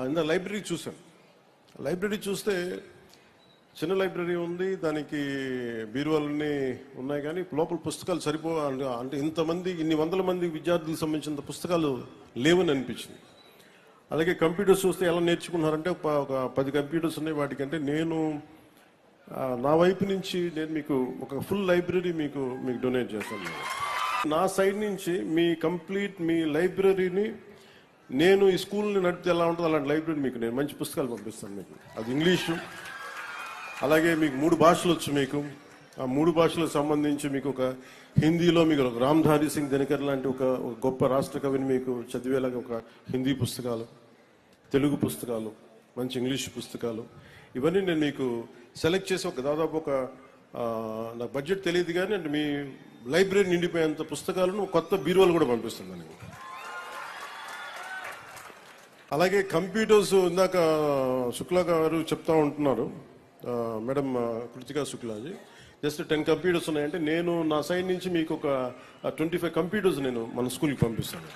ఇంత లైబ్రరీ చూశాను. లైబ్రరీ చూస్తే చిన్న లైబ్రరీ ఉంది, దానికి బీరువాలన్నీ ఉన్నాయి, కానీ లోపల పుస్తకాలు అంటే ఇంతమంది ఇన్ని వందల మంది విద్యార్థులకు సంబంధించిన పుస్తకాలు లేవని అనిపించింది. అలాగే కంప్యూటర్స్ చూస్తే ఎలా నేర్చుకున్నారంటే ఒక 10 కంప్యూటర్స్ ఉన్నాయి. వాటికంటే నేను నా వైపు నుంచి నేను మీకు ఒక ఫుల్ లైబ్రరీ మీకు డొనేట్ చేస్తాను. నా సైడ్ నుంచి మీ లైబ్రరీని నేను ఈ స్కూల్ని నడిపితే ఎలా ఉంటుందో అలాంటి లైబ్రరీ మీకు నేను మంచి పుస్తకాలు పంపిస్తాను. మీకు అది ఇంగ్లీషు, అలాగే మీకు 3 భాషలు వచ్చు. మీకు ఆ 3 భాషలకు సంబంధించి మీకు ఒక హిందీలో మీకు ఒక రామ్ధారీ సింగ్ దినకర్ లాంటి ఒక గొప్ప రాష్ట్ర కవిని మీకు చదివేలాగా ఒక హిందీ పుస్తకాలు, తెలుగు పుస్తకాలు, మంచి ఇంగ్లీష్ పుస్తకాలు, ఇవన్నీ నేను మీకు సెలెక్ట్ చేసి దాదాపు నాకు బడ్జెట్ తెలియదు కానీ అంటే మీ లైబ్రరీ నిండిపోయేంత పుస్తకాలను కొత్త బీరువాలు కూడా పంపిస్తున్నాను. అలాగే కంప్యూటర్స్ ఇందాక శుక్లా గారు చెప్తా ఉంటున్నారు, madam Kritika Shuklaji, just 10 computers ఉన్నాయంటే నేను నా సైడ్ నుంచి మీకు ఒక 25 కంప్యూటర్స్ నేను మన స్కూల్కి పంపిస్తాను.